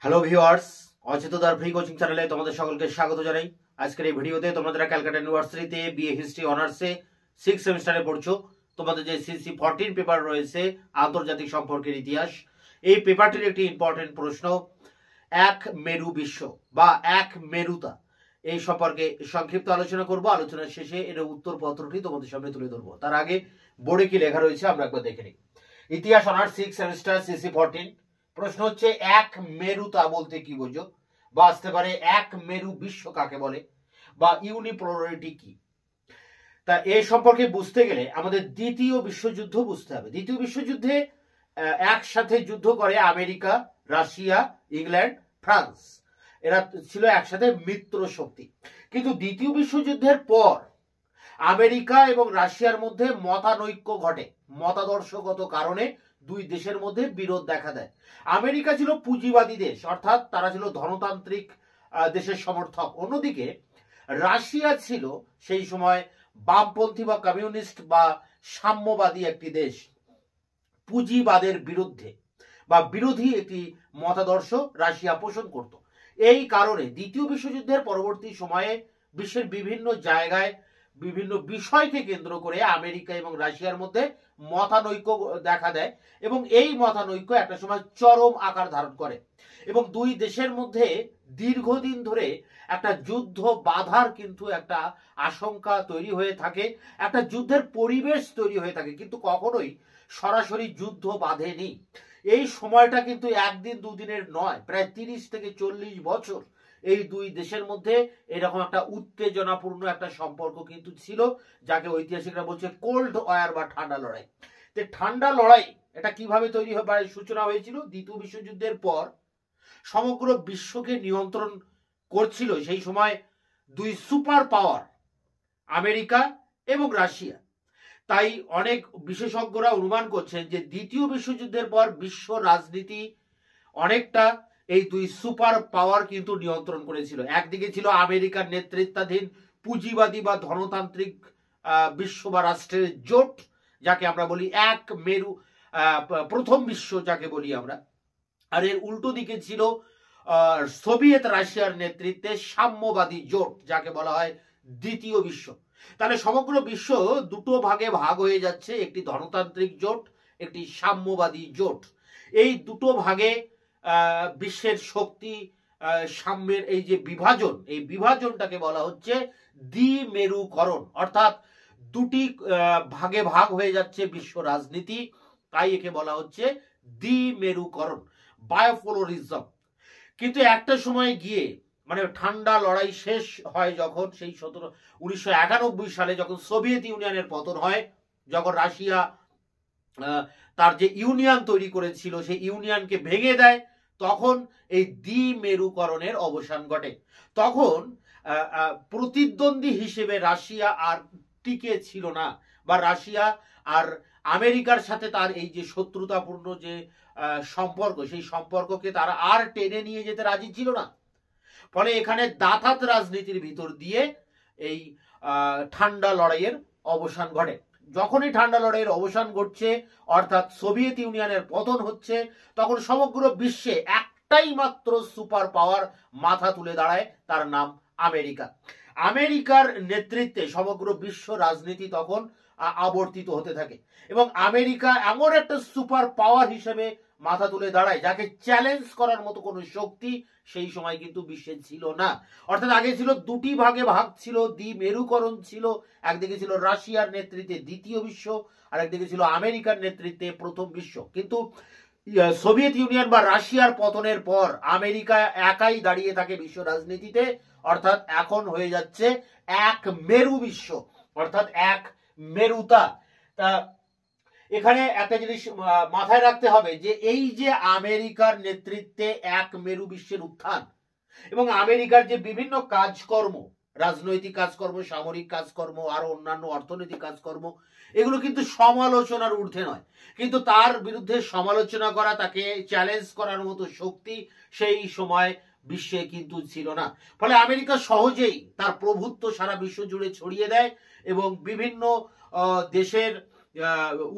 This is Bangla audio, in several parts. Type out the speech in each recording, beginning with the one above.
হ্যালো ভিউয়ার্স, অচেতনতার ফ্রি কোচিং চ্যানেলে তোমাদের সকলকে স্বাগত জানাই। আজকের এই ভিডিওতে তোমরা ক্যালকাটা ইউনিভার্সিটিতে বিএ হিস্ট্রি অনার্সে 6 সেমিস্টারে পড়ছো, তোমাদের যে সিসি 14 পেপার রয়েছে আন্তর্জাতিক সম্পর্কের ইতিহাস, এই পেপারটির একটি ইম্পর্টেন্ট প্রশ্ন, এক মেরু বিশ্ব বা এক মেরুতা, এই সম্পর্কে সংক্ষিপ্ত আলোচনা করব। আলোচনার শেষে এর উত্তর পত্রটি তোমাদের সামনে তুলে ধরবো। তার আগে বোর্ডে কি লেখা রয়েছে আমরা একবার দেখে নিই। ইতিহাস অনার্স 6 সেমিস্টার সিসি 14, প্রশ্ন হচ্ছে এক মেরুতা বলতে কি বোঝো, বা আসতে পারে এক মেরু বিশ্ব কাকে বলে, বা ইউনিপোলারিটি কি। তা এই সম্পর্কে বুঝতে গেলে আমাদের দ্বিতীয় বিশ্বযুদ্ধ বুঝতে হবে। দ্বিতীয় বিশ্বযুদ্ধে একসাথে যুদ্ধ করে আমেরিকা, রাশিয়া, ইংল্যান্ড, ফ্রান্স, এরা ছিল একসাথে মিত্র শক্তি। কিন্তু দ্বিতীয় বিশ্বযুদ্ধের পর আমেরিকা এবং রাশিয়ার মধ্যে মতানৈক্য ঘটে। মতাদর্শগত কারণে দুই দেশের মধ্যে বিরোধ দেখা দেয়। আমেরিকা ছিল পুঁজিবাদী দেশ, অর্থাৎ তারা ছিল ধনতান্ত্রিক দেশের সমর্থক। অন্যদিকে রাশিয়া ছিল সেই সময় বামপন্থী বা কমিউনিস্ট বা সাম্যবাদী একটি দেশ, পুঁজিবাদের বিরুদ্ধে বা বিরোধী একটি মতাদর্শ রাশিয়া পোষণ করত। এই কারণে দ্বিতীয় বিশ্বযুদ্ধের পরবর্তী সময়ে বিশ্বের বিভিন্ন জায়গায় বিভিন্ন বিষয়কে কেন্দ্র করে আমেরিকা এবং রাশিয়ার মধ্যে মতানৈক্য দেখা দেয় এবং এই মতানৈক্য একটা সময় চরম আকার ধারণ করে এবং দুই দেশের মধ্যে দীর্ঘদিন ধরে একটা যুদ্ধ বাধার কিন্তু একটা আশঙ্কা তৈরি হয়ে থাকে, একটা যুদ্ধের পরিবেশ তৈরি হয়ে থাকে, কিন্তু কখনোই সরাসরি যুদ্ধ বাধেনি। এই সময়টা কিন্তু একদিন দুদিনের নয়, প্রায় 30 থেকে 40 বছর এই দুই দেশের মধ্যে এরকম একটা উত্তেজনাপূর্ণ একটা সম্পর্ক কিন্তু ছিল, যাকে ঐতিহাসিকরা বলছে কোল্ড ওয়ার বা ঠান্ডা লড়াই। তো ঠান্ডা লড়াই এটা কিভাবে তৈরি হয়, সূচনা হয়েছিল দ্বিতীয় বিশ্বযুদ্ধের পর। সমগ্র বিশ্বকে নিয়ন্ত্রণ করছিল সেই সময় দুই সুপার পাওয়ার, আমেরিকা এবং রাশিয়া। তাই অনেক বিশেষজ্ঞরা অনুমান করছেন যে দ্বিতীয় বিশ্বযুদ্ধের পর বিশ্ব রাজনীতি অনেকটা এই দুই সুপার পাওয়ার কিন্তু নিয়ন্ত্রণ করেছিল। একদিকে ছিল আমেরিকার নেতৃত্বাধীন পুঁজিবাদী বা ধনতান্ত্রিক বিশ্ব বা রাষ্ট্রের জোট, যাকে আমরা বলি এক মেরু প্রথম বিশ্ব যাকে বলি আমরা, আর এর উল্টো দিকে ছিল সোভিয়েত রাশিয়ার নেতৃত্বে সাম্যবাদী জোট, যাকে বলা হয় দ্বিতীয় বিশ্ব। তাহলে সমগ্র বিশ্ব দুটো ভাগে ভাগ হয়ে যাচ্ছে, একটি ধনতান্ত্রিক জোট, একটি সাম্যবাদী জোট। এই দুটো ভাগে বিশ্বের শক্তি সাম্যের এই যে বিভাজন, এই বিভাজনটাকে বলা হচ্ছে দ্বিমেরুকরণ, অর্থাৎ দুটি ভাগে ভাগ হয়ে যাচ্ছে বিশ্ব রাজনীতি, তাই একে বলা হচ্ছে দ্বিমেরুকরণ, বায়োপোলারিজম। কিন্তু একটা সময় গিয়ে মানে ঠান্ডা লড়াই শেষ হয় যখন, সেই 1991 সালে যখন সোভিয়েত ইউনিয়নের পতন হয়, যখন রাশিয়া তার যে ইউনিয়ন তৈরি করেছিল সেই ইউনিয়নকে ভেঙে দেয়, তখন এই দ্বিমেরুকরণের অবসান ঘটে। তখন প্রতিদ্বন্দ্বী হিসেবে রাশিয়া আর টিকে ছিল না, বা রাশিয়া আর আমেরিকার সাথে তার এই যে শত্রুতাপূর্ণ যে সম্পর্ক, সেই সম্পর্ককে তারা আর টেনে নিয়ে যেতে রাজি ছিল না। ফলে এখানে দাতাত রাজনীতির ভিতর দিয়ে এই ঠান্ডা লড়াইয়ের অবসান ঘটে। যখনই ঠান্ডা লড়াইয়ের অবসান ঘটছে, অর্থাৎ সোভিয়েত ইউনিয়নের পতন হচ্ছে, তখন সমগ্র বিশ্বে একটাই মাত্র সুপার পাওয়ার মাথা তুলে দাঁড়ায়, তার নাম আমেরিকা। আমেরিকার নেতৃত্বে সমগ্র বিশ্ব রাজনীতি তখন আবর্তিত হতে থাকে এবং আমেরিকা এমন একটা সুপার পাওয়ার হিসেবে মাথা তুলে দাঁড়ায় যাকে চ্যালেঞ্জ করার মতো কোনো শক্তি সেই সময় কিন্তু বিশ্বে ছিল না। অর্থাৎ আগে ছিল দুটি ভাগে ভাগ ছিল, দ্বিমেরুকরণ ছিল। একদিকে ছিল রাশিয়ার নেতৃত্বে দ্বিতীয় বিশ্ব, আর একদিকে ছিল আমেরিকার নেতৃত্বে প্রথম বিশ্ব। কিন্তু সোভিয়েত ইউনিয়ন বা রাশিয়ার পতনের পর আমেরিকা একাই দাঁড়িয়ে থাকে বিশ্ব রাজনীতিতে, অর্থাৎ এখন হয়ে যাচ্ছে এক মেরু বিশ্ব, অর্থাৎ এক মেরুতা। তা এখানে একটা জিনিস মাথায় রাখতে হবে যে এই যে আমেরিকার নেতৃত্বে এক মেরু বিশ্বের উত্থান এবং আমেরিকার যে বিভিন্ন কাজকর্ম, রাজনৈতিক কাজকর্ম, সামরিক কাজকর্ম, আরো অন্যান্য অর্থনৈতিক কাজকর্ম, এগুলো কিন্তু সমালোচনার ঊর্ধ্বে নয়, কিন্তু তার বিরুদ্ধে সমালোচনা করা, তাকে চ্যালেঞ্জ করার মতো শক্তি সেই সময় বিশ্বে কিন্তু ছিল না। ফলে আমেরিকা সহজেই তার প্রভুত্ব সারা বিশ্ব জুড়ে ছড়িয়ে দেয় এবং বিভিন্ন দেশের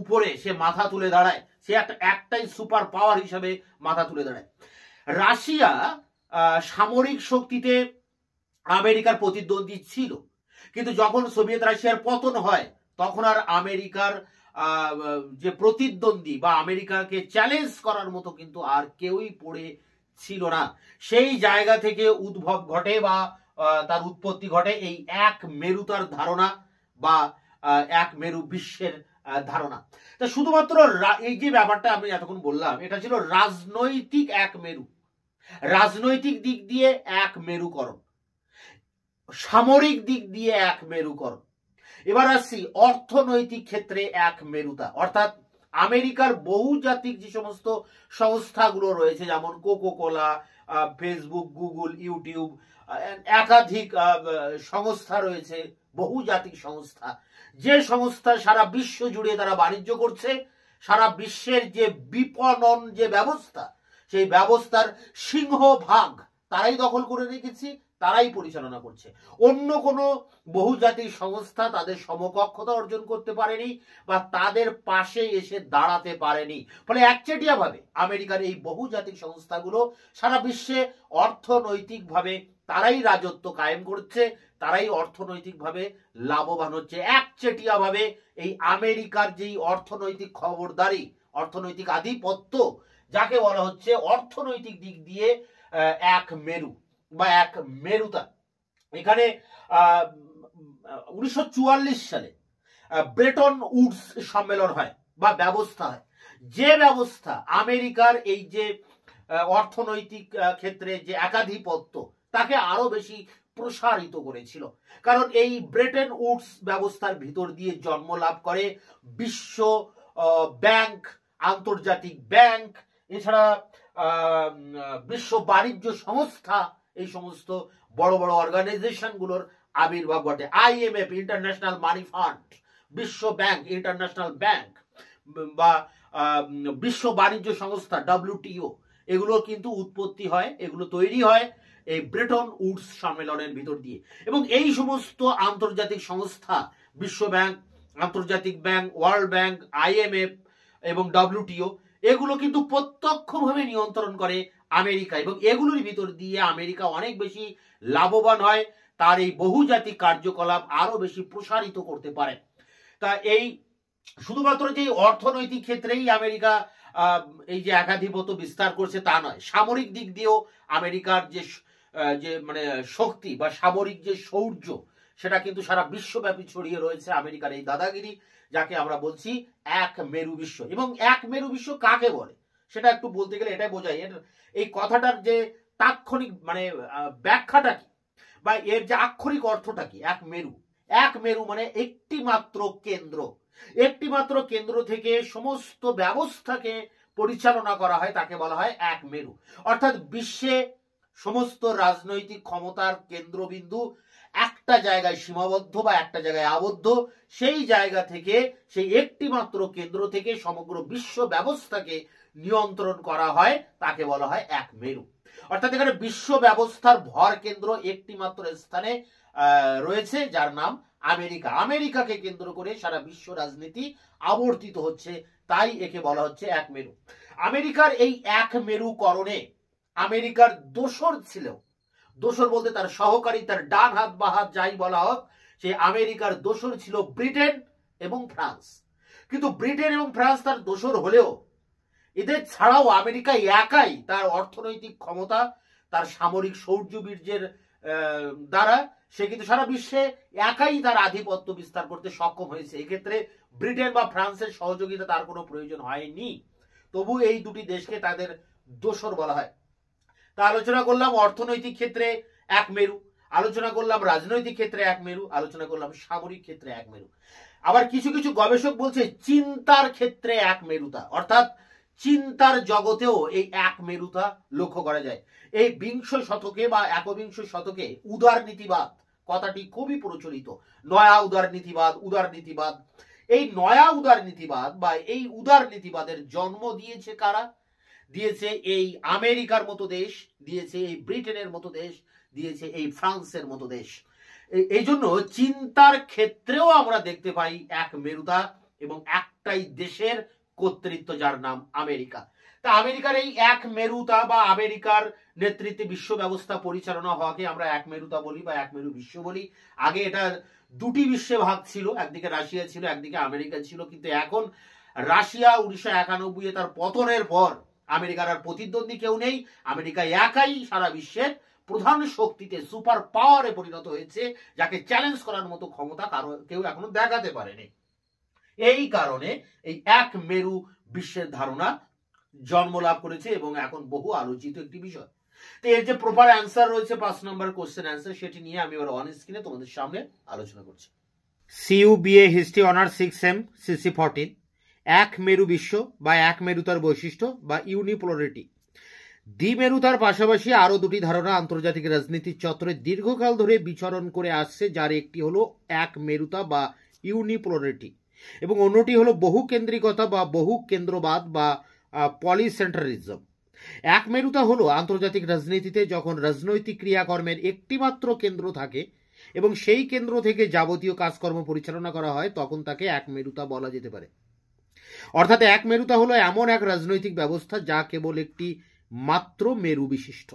উপরে সে মাথা তুলে দাঁড়ায়, সে একটাই সুপার পাওয়ার হিসাবে মাথা তুলে দাঁড়ায়। রাশিয়া সামরিক শক্তিতে আমেরিকার প্রতিদ্বন্দ্বী ছিল, কিন্তু যখন সোভিয়েত রাশিয়ার পতন হয় তখন আর আমেরিকার যে প্রতিদ্বন্দ্বী বা আমেরিকাকে চ্যালেঞ্জ করার মতো কিন্তু আর কেউই পড়ে ছিল না। সেই জায়গা থেকে উদ্ভব ঘটে বা তার উৎপত্তি ঘটে এই এক মেরুতার ধারণা বা এক মেরু বিশ্বের ধারণা। তা শুধুমাত্র এই যে ব্যাপারটা আমি এতক্ষণ বললাম, এটা ছিল রাজনৈতিক এক মেরু, রাজনৈতিক দিক দিয়ে এক মেরুকরণ, সামরিক দিক দিয়ে এক মেরুকরণ। এবার আসছি অর্থনৈতিক ক্ষেত্রে এক মেরুতা, অর্থাৎ আমেরিকার বহুজাতিক যে সমস্ত সংস্থাগুলো রয়েছে, যেমন কোকোকোলা, ফেসবুক, গুগল, ইউটিউব, একাধিক সংস্থা রয়েছে, বহুজাতিক সংস্থা, যে সংস্থা সারা বিশ্ব জুড়ে তারা বাণিজ্য করছে, সারা বিশ্বের যে বিপণন যে ব্যবস্থা, সেই ব্যবস্থার সিংহভাগ তারাই দখল করে রেখেছে, তারাই পরিচালনা করছে। অন্য কোনো বহুজাতিক সংস্থা তাদের সমকক্ষতা অর্জন করতে পারেনি বা তাদের পাশে এসে দাঁড়াতে পারেনি। ফলে একচেটিয়া ভাবে আমেরিকার এই বহুজাতিক সংস্থাগুলো সারা বিশ্বে অর্থনৈতিকভাবে তারাই রাজত্ব কায়েম করছে, তারাই অর্থনৈতিকভাবে লাভবান হচ্ছে। একচেটিয়া ভাবে এই আমেরিকার যেই অর্থনৈতিক খবরদারি, অর্থনৈতিক আধিপত্য, যাকে বলা হচ্ছে অর্থনৈতিক দিক দিয়ে এক মেরু বা এক মেরুতা। এখানে 1944 সালে ব্রেটন উডস সম্মেলন হয় বা ব্যবস্থা হয়, যে ব্যবস্থা আমেরিকার এই যে অর্থনৈতিক ক্ষেত্রে যে একাধিপত্য তাকে আরো বেশি প্রসারিত করেছিল। কারণ এই ব্রেটন উডস ব্যবস্থার ভিতর দিয়ে জন্ম লাভ করে বিশ্ব ব্যাংক, আন্তর্জাতিক ব্যাংক, এছাড়া বিশ্ব বাণিজ্য সংস্থা, এই সমস্ত বড় বড় অর্গানাইজেশন গুলোর আবির্ভাব ঘটে। IMF, ইন্টারন্যাশনাল মানি ফান্ড, বিশ্ব ব্যাংক, ইন্টারন্যাশনাল ব্যাংক বা বিশ্ব বাণিজ্য সংস্থা WTO, এগুলো কিন্তু উৎপত্তি হয়, এগুলো তৈরি হয় এই ব্রেটন উডস সম্মেলনের ভিতর দিয়ে। এবং এই সমস্ত আন্তর্জাতিক সংস্থা, বিশ্ব ব্যাংক, আন্তর্জাতিক ব্যাংক, ওয়ার্ল্ড ব্যাংক, IMF এবং WTO, এগুলো কিন্তু প্রত্যক্ষভাবে নিয়ন্ত্রণ করে আমেরিকা, এবং এগুলোর ভিতর দিয়ে আমেরিকা অনেক বেশি লাভবান হয়, তার এই বহুজাতিক কার্যকলাপ আরো বেশি প্রসারিত করতে পারে। তা এই শুধুমাত্র যে অর্থনৈতিক ক্ষেত্রেই আমেরিকা এই যে একাধিপত্য বিস্তার করছে তা নয়, সামরিক দিক দিয়েও আমেরিকার যে মানে শক্তি বা সামরিক যে শৌর্য, সেটা কিন্তু সারা বিশ্বব্যাপী ছড়িয়ে রয়েছে আমেরিকার এই দাদাগিরি, যাকে আমরা বলছি এক মেরু বিশ্ব। এবং এক মেরু বিশ্ব কাকে বলে সেটা একটু বলতে গেলে এটাই বোঝায়, এই কথাটার যে তাৎক্ষণিক মানে ব্যাখ্যাটা কি বা এর যে আক্ষরিক অর্থটা কি। এক মেরু, এক মেরু মানে একটি মাত্র কেন্দ্র, একটি মাত্র কেন্দ্র থেকে সমস্ত ব্যবস্থাকে পরিচালনা করা হয়, তাকে বলা হয় এক মেরু। অর্থাৎ বিশ্বে সমস্ত রাজনৈতিক ক্ষমতার কেন্দ্রবিন্দু একটা জায়গায় সীমাবদ্ধ বা একটা জায়গায় আবদ্ধ, সেই জায়গা থেকে, সেই একটি মাত্র কেন্দ্র থেকে সমগ্র বিশ্ব ব্যবস্থাকে নিয়ন্ত্রণ করা হয়, তাকে বলা হয় এক মেরু। অর্থাৎ এখানে বিশ্ব ব্যবস্থার ভর কেন্দ্র একটি মাত্র স্থানে রয়েছে, যার নাম আমেরিকা। আমেরিকাকে কেন্দ্র করে সারা বিশ্ব রাজনীতি আবর্তিত হচ্ছে, তাই একে বলা হচ্ছে এক মেরু। আমেরিকার এই এক মেরুকরণে আমেরিকার দোসর ছিল, দোসর বলতে তার সহকারী, তার ডান হাত বা হাত যাই বলা হোক, সেই আমেরিকার দোসর ছিল ব্রিটেন এবং ফ্রান্স। কিন্তু ব্রিটেন এবং ফ্রান্স তার দোসর হলেও এদের ছাড়াও আমেরিকা একাই তার অর্থনৈতিক ক্ষমতা, তার সামরিক শৌর্যবীর্যের দ্বারা সে কিন্তু সারা বিশ্বে একাই তার আধিপত্য বিস্তার করতে সক্ষম হয়েছে। এক্ষেত্রে ব্রিটেন বা ফ্রান্সের সহযোগিতা তার কোনো প্রয়োজন হয়নি, তবু এই দুটি দেশকে তাদের দোসর বলা হয়। তা আলোচনা করলাম অর্থনৈতিক ক্ষেত্রে এক মেরু, আলোচনা করলাম রাজনৈতিক ক্ষেত্রে এক মেরু, আলোচনা করলাম সামরিক ক্ষেত্রে এক মেরু। আবার কিছু কিছু গবেষক বলছে চিন্তার ক্ষেত্রে এক মেরুতা, অর্থাৎ চিন্তার জগতেও এই এক মেরুতা লক্ষ্য করা যায়। এই বিংশ শতকে বা একবিংশ শতকে উদারনীতিবাদ কথাটি খুবই প্রচলিত। নয়া উদারনীতিবাদ, উদারনীতিবাদ, এই নয়া উদারনীতিবাদ বা এই উদারনীতিবাদের জন্ম দিয়েছে কারা? দিয়েছে এই আমেরিকার মতো দেশ, দিয়েছে এই ব্রিটেনের মতো দেশ, দিয়েছে এই ফ্রান্সের মতো দেশ। এই জন্য চিন্তার ক্ষেত্রেও আমরা দেখতে পাই এক মেরুতা এবং একটাই দেশের কর্তৃত্ব, যার নাম আমেরিকা। তা আমেরিকার এই এক মেরুতা বা আমেরিকার নেতৃত্বে বিশ্ব ব্যবস্থা পরিচালনা হওয়াকে আমরা এক মেরুতা বলি বা এক মেরু বিশ্ব বলি। আগে এটা দুটি বিশ্বে ভাগ ছিল, একদিকে রাশিয়া ছিল, একদিকে আমেরিকা ছিল, কিন্তু এখন রাশিয়া 1991 তার পতনের পর আমেরিকার আর প্রতিদ্বন্দ্বী কেউ নেই। আমেরিকা একাই সারা বিশ্বের প্রধান শক্তিতে সুপার পাওয়ারে পরিণত হয়েছে, যাকে চ্যালেঞ্জ করার মতো ক্ষমতা কেউ এখনো দেখাতে পারেনি। এই কারণে এই এক মেরু বিশ্বের ধারণা জন্ম লাভ করেছে এবং এখন বহু আলোচিত একটি বিষয়। তো এর যে প্রপার অ্যান্সার রয়েছে 5 নম্বর কোশ্চেন অ্যান্সার, সেটি নিয়ে আমি এবার অন স্ক্রিনে তোমাদের সামনে আলোচনা করছি। CUBA history honours 6M CC 14 এক মেরু বিশ্ব বা এক মেরুতার বৈশিষ্ট্য বা ইউনিপোলারিটি। দ্বিমেরুতার পাশাপাশি আরো দুটি ধারণা আন্তর্জাতিক রাজনীতির চত্বরে দীর্ঘকাল ধরে বিচরণ করে আসছে, যার একটি হলো এক মেরুতা বা ইউনিপোলারিটি এবং অন্যটি হলো বহুকেন্দ্রিকতা বা বহু কেন্দ্রবাদ বা পলিসেন্ট্রালিজম। এক মেরুতা হলো আন্তর্জাতিক রাজনীতিতে যখন রাজনৈতিক ক্রিয়াকর্মের একটিমাত্র কেন্দ্র থাকে এবং সেই কেন্দ্র থেকে যাবতীয় কাজকর্ম পরিচালনা করা হয়, তখন তাকে এক মেরুতা বলা যেতে পারে। অর্থাৎ এক মেরুতা হলো এমন এক রাজনৈতিক ব্যবস্থা যা কেবল একটি মাত্র মেরু বিশিষ্ট।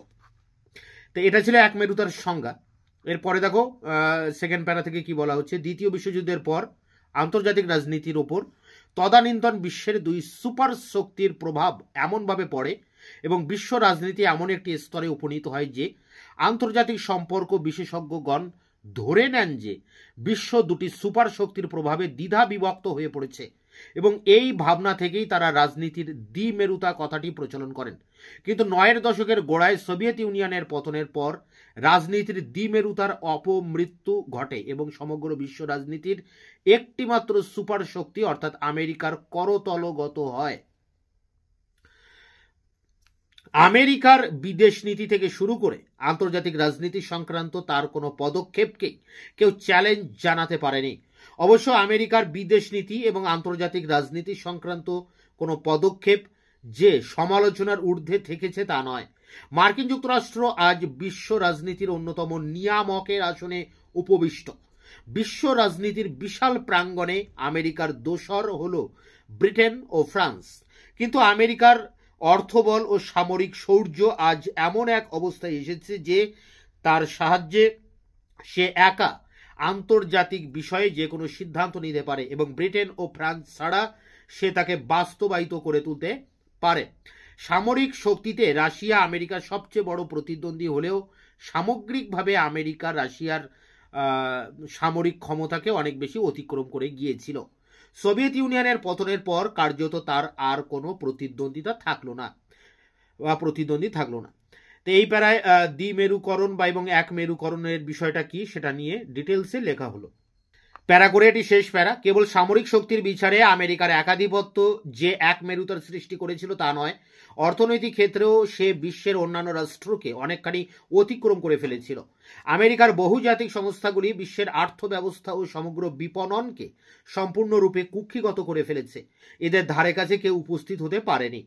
তো এটা ছিল এক মেরুতার সংজ্ঞা। এরপরে দেখো সেকেন্ড প্যারা থেকে কি বলা হচ্ছে। দ্বিতীয় বিশ্বযুদ্ধের পর আন্তর্জাতিক রাজনীতির ওপর তদানীন্তন বিশ্বের দুই সুপার শক্তির প্রভাব এমনভাবে পড়ে এবং বিশ্ব রাজনীতি এমন একটি স্তরে উপনীত হয় যে আন্তর্জাতিক সম্পর্ক বিশেষজ্ঞগণ ধরে নেন যে বিশ্ব দুটি সুপার শক্তির প্রভাবে দ্বিধা বিভক্ত হয়ে পড়েছে এবং এই ভাবনা থেকেই তারা রাজনীতির দ্বিমেরুতা কথাটি প্রচলন করেন। কিন্তু 9এর দশকের গোড়ায় সোভিয়েত ইউনিয়নের পতনের পর রাজনীতির দ্বিমেরুতার অপমৃত্যু ঘটে এবং সমগ্র বিশ্ব রাজনীতির একটিমাত্র সুপার শক্তি অর্থাৎ আমেরিকার করতলগত হয়। আমেরিকার বিদেশ নীতি থেকে শুরু করে আন্তর্জাতিক রাজনীতি সংক্রান্ত তার কোনো পদক্ষেপকেই কেউ চ্যালেঞ্জ জানাতে পারেনি। অবশ্য আমেরিকার বিদেশ নীতি এবং আন্তর্জাতিক রাজনীতি সংক্রান্ত কোনো পদক্ষেপ যে সমালোচনার ঊর্ধ্বে থেকেছে তা নয়। মার্কিন যুক্তরাষ্ট্র আজ বিশ্ব রাজনীতির অন্যতম নিয়ামকের আসনে উপবিষ্ট। বিশ্ব রাজনীতির বিশাল প্রাঙ্গণে আমেরিকার দোসর হল ব্রিটেন ও ফ্রান্স, কিন্তু আমেরিকার অর্থবল ও সামরিক শৌর্য আজ এমন এক অবস্থায় এসেছে যে তার সাহায্যে সে একা আন্তর্জাতিক বিষয়ে যে কোনো সিদ্ধান্ত নিতে পারে এবং ব্রিটেন ও ফ্রান্স ছাড়া সে তাকে বাস্তবায়িত করে তুলতে পারে। সামরিক শক্তিতে রাশিয়া আমেরিকার সবচেয়ে বড় প্রতিদ্বন্দ্বী হলেও সামগ্রিকভাবে আমেরিকা রাশিয়ার সামরিক ক্ষমতাকে অনেক বেশি অতিক্রম করে গিয়েছিল। সোভিয়েত ইউনিয়নের পতনের পর কার্যত তার আর কোনো প্রতিদ্বন্দ্বী থাকলো না। তো এই প্যারায় দ্বিমেরুকরণ বা এবং এক মেরুকরণের বিষয়টা কি সেটা নিয়ে ডিটেলসে লেখা হলো। প্যারা করে এটি শেষ প্যারা। কেবল সামরিক শক্তির বিচারে আমেরিকার একাধিপত্য যে এক মেরুতার সৃষ্টি করেছিল তা নয়, অর্থনৈতিক ক্ষেত্রেও সে বিশ্বের অন্যান্য রাষ্ট্রকে অনেকখানি অতিক্রম করে ফেলেছিল। আমেরিকার বহুজাতিক সংস্থাগুলি বিশ্বের অর্থ ব্যবস্থা ও সমগ্র বিপণনকে সম্পূর্ণরূপে কুক্ষিগত করে ফেলেছে। এদের ধারে কাছে কেউ উপস্থিত হতে পারেনি।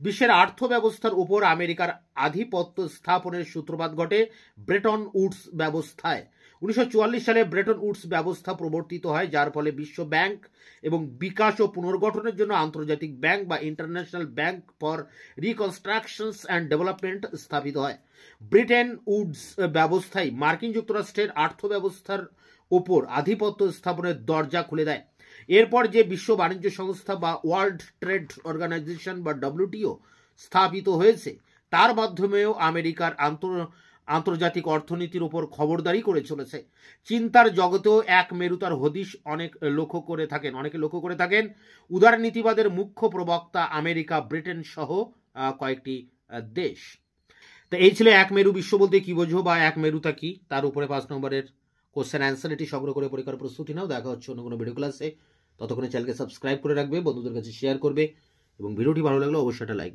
বিশ্বের অর্থ ব্যবস্থার উপর আমেরিকার আধিপত্য স্থাপনের সূত্রপাত ঘটে ব্রেটন উডস ব্যবস্থায়। 1944 সালে ব্রেটন উডস ব্যবস্থা প্রবর্তিত হয়, যার ফলে বিশ্ব ব্যাংক এবং বিকাশ ও পুনর্গঠনের জন্য আন্তর্জাতিক ব্যাংক বা international bank for রিকনস্ট্রাকশনস and development স্থাপিত হয়। ব্রিটেন উডস ব্যবস্থায় মার্কিন যুক্তরাষ্ট্রের অর্থ ব্যবস্থার ওপর আধিপত্য স্থাপনের দরজা খুলে দেয়। এরপর যে বিশ্ব বাণিজ্য সংস্থা বা ওয়ার্ল্ড ট্রেড অর্গানাইজেশন বা WTO স্থাপিত হয়েছে, তার মাধ্যমেও আমেরিকার আন্তর্জাতিক অর্থনীতির উপর খবরদারি করে চলেছে। চিন্তার জগতেও এক মেরুতার হদিশ অনেকে লক্ষ্য করে থাকেন। উদারনীতিবাদের মুখ্য প্রবক্তা আমেরিকা, ব্রিটেন সহ কয়েকটি দেশ। তো এই ছিল এক মেরু বিশ্ব বলতে কি বোঝো বা এক মেরুতা কি, তার উপরে 5 নম্বরের কোশ্চেন অ্যান্সার। এটি সংগ্রহ করে পরীক্ষার প্রস্তুতি নাও। দেখা হচ্ছে অন্য কোনো ভিডিও ক্লাসে। ততক্ষণে চ্যানেলকে সাবস্ক্রাইব করে রাখবে, বন্ধুদের কাছে শেয়ার করবে এবং ভিডিওটি ভালো লাগলে অবশ্যই একটা লাইক